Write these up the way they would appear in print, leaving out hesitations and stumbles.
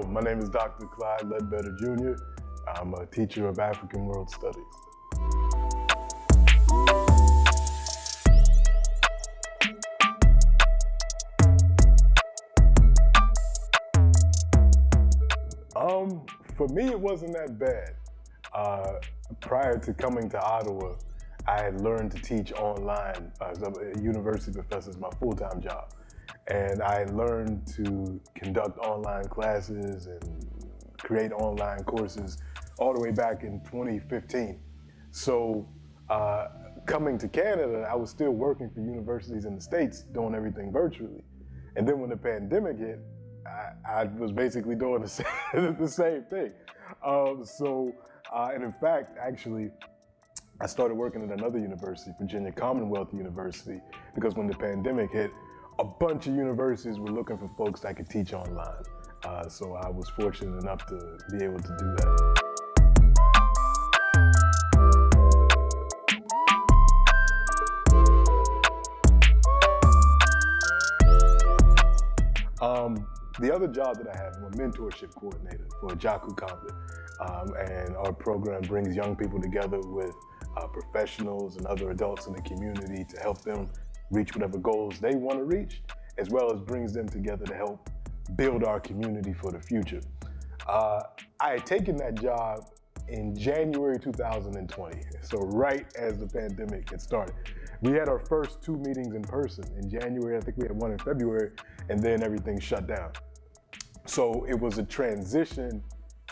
My name is Dr. Clyde Ledbetter Jr. I'm a teacher of African World Studies. For me, it wasn't that bad. Prior to coming to Ottawa, I had learned to teach online. I'm a university professor is my full-time job. And I learned to conduct online classes and create online courses all the way back in 2015. So coming to Canada, I was still working for universities in the States, doing everything virtually. And then when the pandemic hit, I was basically doing the same thing. And in fact, actually, I started working at another university, Virginia Commonwealth University, because when the pandemic hit, a bunch of universities were looking for folks that could teach online. So I was fortunate enough to be able to do that. The other job that I have, I'm a mentorship coordinator for Jaku Convent. And our program brings young people together with professionals and other adults in the community to help them reach whatever goals they want to reach, as well as brings them together to help build our community for the future. I had taken that job in January 2020, so right as the pandemic had started. We had our first 2 meetings in person in January. I think we had one in February, and then everything shut down. So it was a transition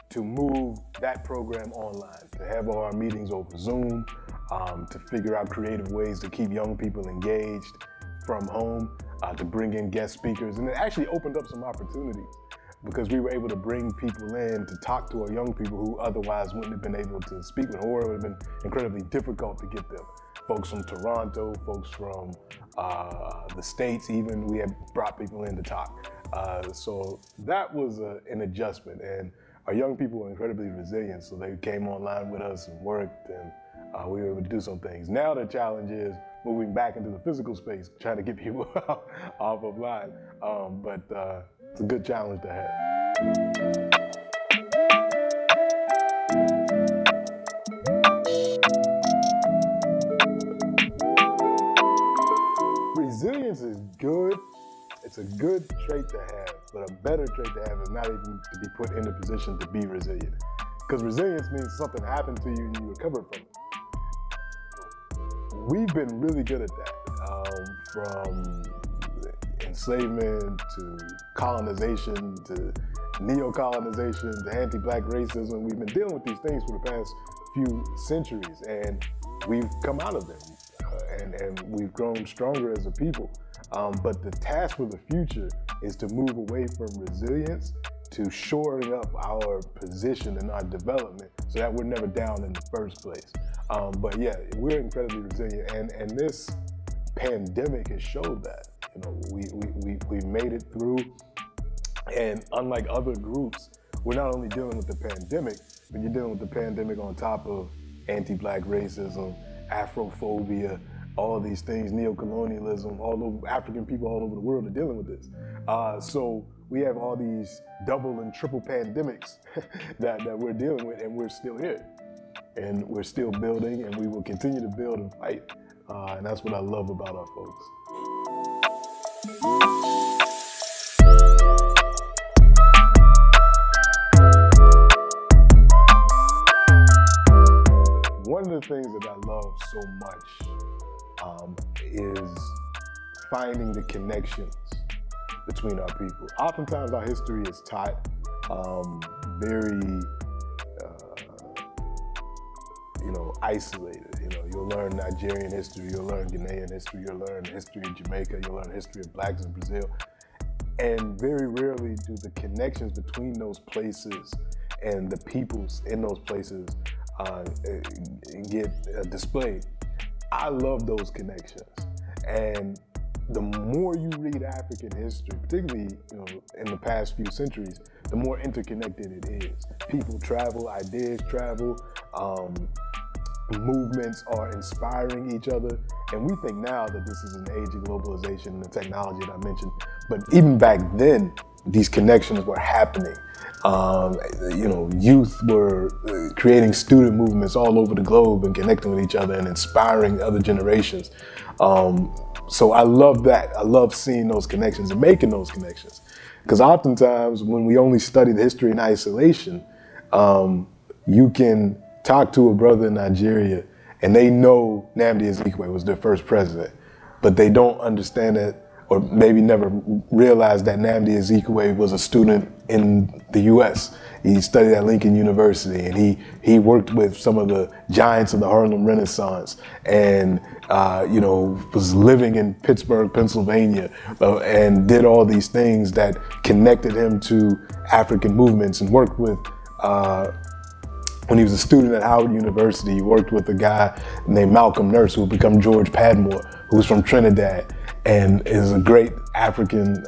to move that program online, to have all our meetings over Zoom, to figure out creative ways to keep young people engaged from home, to bring in guest speakers. And it actually opened up some opportunities because we were able to bring people in to talk to our young people who otherwise wouldn't have been able to speak with, or it would have been incredibly difficult to get them. Folks from Toronto, folks from the States even, we had brought people in to talk. So that was an adjustment, and our young people were incredibly resilient, so they came online with us and worked, and we were able to do some things. Now the challenge is moving back into the physical space, trying to get people off of line, but it's a good challenge to have. Resilience is good. It's a good trait to have, but a better trait to have is not even to be put in a position to be resilient. Because resilience means something happened to you and you recovered from it. We've been really good at that, from enslavement to colonization to neo-colonization to anti-Black racism. We've been dealing with these things for the past few centuries, and we've come out of them, and we've grown stronger as a people. But the task for the future is to move away from resilience to shoring up our position and our development so that we're never down in the first place. But yeah, we're incredibly resilient, and this pandemic has showed that. You know, we made it through, and unlike other groups, we're not only dealing with the pandemic, but you're dealing with the pandemic on top of anti-Black racism, Afrophobia, all these things, neo-colonialism, all over African people all over the world are dealing with this. So we have all these double and triple pandemics that we're dealing with, and we're still here. And we're still building, and we will continue to build and fight. And that's what I love about our folks. One of the things that I love so much is finding the connections between our people. Oftentimes our history is taught very isolated. You'll learn Nigerian history, you'll learn Ghanaian history, you'll learn the history of Jamaica, you'll learn the history of Blacks in Brazil. And very rarely do the connections between those places and the peoples in those places get displayed. I love those connections. And the more you read African history, particularly in the past few centuries, the more interconnected it is. People travel, ideas travel, movements are inspiring each other. And we think now that this is an age of globalization and the technology that I mentioned. But even back then, these connections were happening. Youth were creating student movements all over the globe and connecting with each other and inspiring other generations. So I love that. I love seeing those connections and making those connections. Because oftentimes when we only study the history in isolation, you can talk to a brother in Nigeria and they know Nnamdi Azikiwe was their first president, but they don't understand that, or maybe never realized that Nnamdi Azikiwe was a student in the US. He studied at Lincoln University, and he worked with some of the giants of the Harlem Renaissance, and was living in Pittsburgh, Pennsylvania, and did all these things that connected him to African movements, and worked with, when he was a student at Howard University, he worked with a guy named Malcolm Nurse, who would become George Padmore, who's from Trinidad and is a great African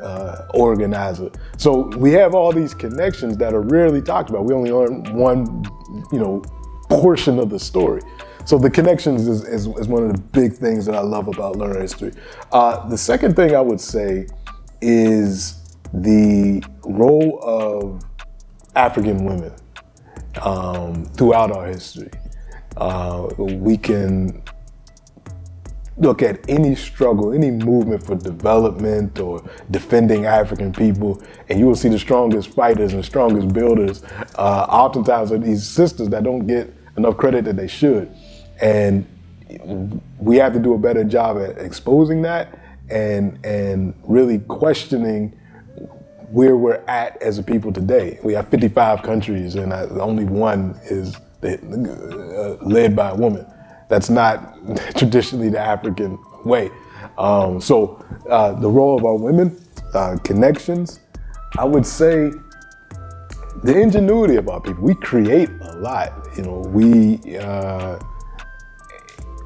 organizer. So we have all these connections that are rarely talked about. We only learn one, portion of the story. So the connections is one of the big things that I love about learning history. The second thing I would say is the role of African women throughout our history. We can look at any struggle, any movement for development or defending African people, and you will see the strongest fighters and strongest builders oftentimes are these sisters that don't get enough credit that they should. And we have to do a better job at exposing that and really questioning where we're at as a people today. We have 55 countries and only one is led by a woman. That's not traditionally the African way. So the role of our women, connections, I would say the ingenuity of our people. We create a lot.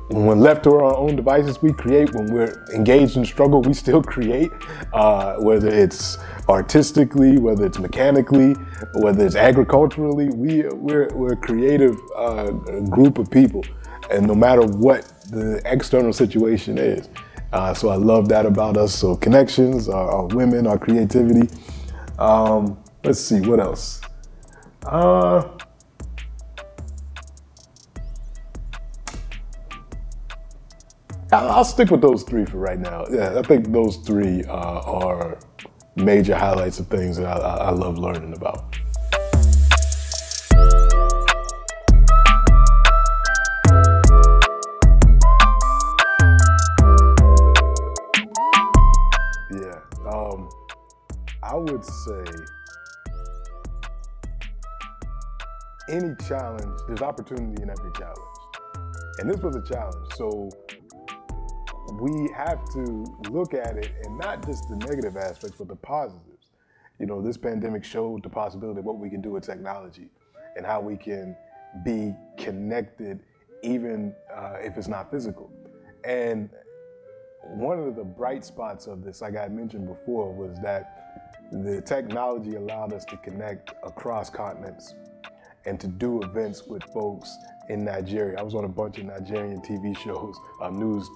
When left to our own devices, we create. When we're engaged in struggle, we still create, whether it's artistically, whether it's mechanically, whether it's agriculturally. We're a creative group of people, and no matter what the external situation is. So I love that about us. So connections, our women, our creativity. Let's see, what else? I'll stick with those three for right now. Yeah, I think those three are major highlights of things that I love learning about. Yeah, I would say any challenge, there's opportunity in every challenge. And this was a challenge, so we have to look at it and not just the negative aspects, but the positives. This pandemic showed the possibility of what we can do with technology and how we can be connected even if it's not physical. And one of the bright spots of this, like I mentioned before, was that the technology allowed us to connect across continents and to do events with folks in Nigeria. I was on a bunch of Nigerian TV shows, news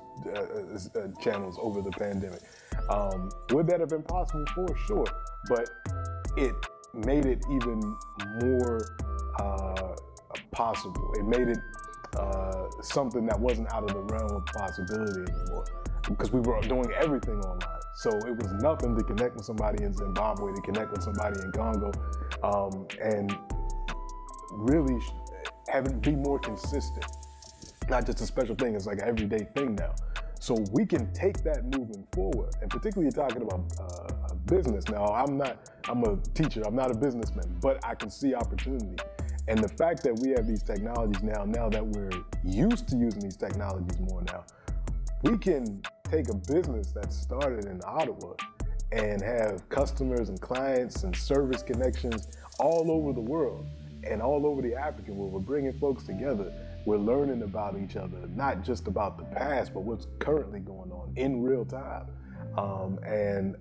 channels over the pandemic. Would that have been possible? For sure, but it made it even more possible. It made it something that wasn't out of the realm of possibility anymore, because we were doing everything online. So it was nothing to connect with somebody in Zimbabwe, to connect with somebody in Congo, and really having it be more consistent. Not just a special thing, it's like an everyday thing now. So we can take that moving forward, and particularly you're talking about a business. Now, I'm a teacher, I'm not a businessman, but I can see opportunity. And the fact that we have these technologies now that we're used to using these technologies more now, we can take a business that started in Ottawa and have customers and clients and service connections all over the world and all over the African world. We're bringing folks together. We're learning about each other, not just about the past, but what's currently going on in real time. And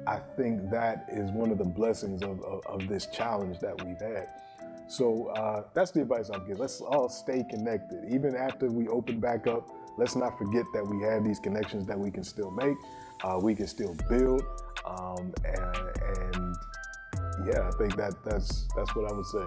I think that is one of the blessings of this challenge that we've had. So that's the advice I'll give. Let's all stay connected. Even after we open back up, let's not forget that we have these connections that we can still make, we can still build, and Yeah, I think that's what I would say.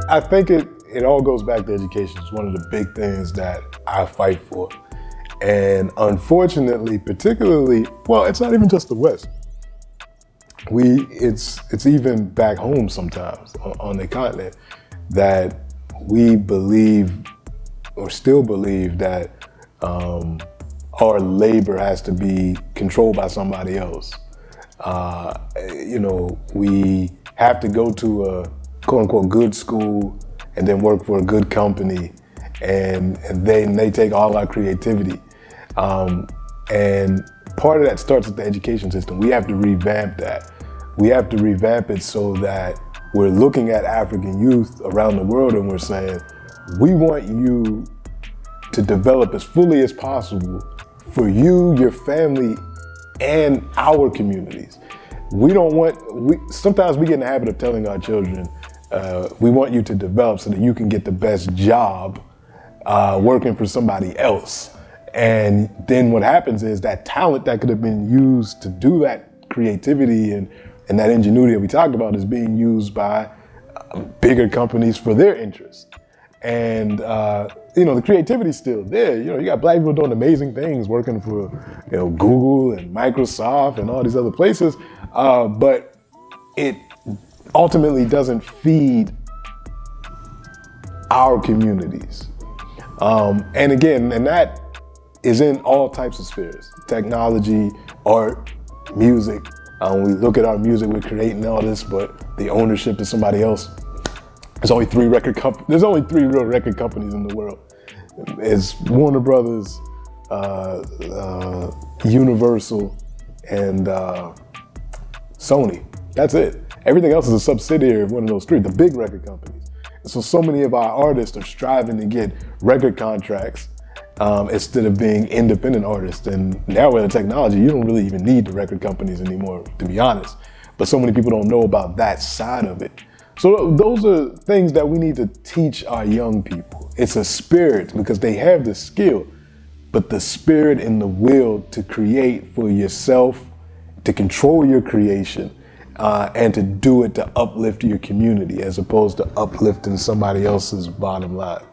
I think it all goes back to education. It's one of the big things that I fight for. And unfortunately, particularly, well, it's not even just the West. It's even back home sometimes on the continent that we believe or still believe that our labor has to be controlled by somebody else. We have to go to a quote unquote good school and then work for a good company, and then they take all our creativity. And part of that starts with the education system. We have to revamp that. We have to revamp it so that we're looking at African youth around the world and we're saying, we want you to develop as fully as possible for you, your family, and our communities. Sometimes we get in the habit of telling our children, we want you to develop so that you can get the best job working for somebody else. And then what happens is that talent that could have been used to do that creativity and that ingenuity that we talked about is being used by bigger companies for their interests. And the creativity's still there. You got Black people doing amazing things, working for Google and Microsoft and all these other places, but it ultimately doesn't feed our communities. And that is in all types of spheres: technology, art, music. We look at our music, we're creating all this, but the ownership is somebody else. There's only three real record companies in the world. It's Warner Brothers, Universal, and Sony. That's it. Everything else is a subsidiary of one of those three, the big record companies. And so many of our artists are striving to get record contracts instead of being independent artists. And now with the technology, you don't really even need the record companies anymore, to be honest. But so many people don't know about that side of it. So those are things that we need to teach our young people. It's a spirit, because they have the skill, but the spirit and the will to create for yourself, to control your creation, and to do it to uplift your community as opposed to uplifting somebody else's bottom line.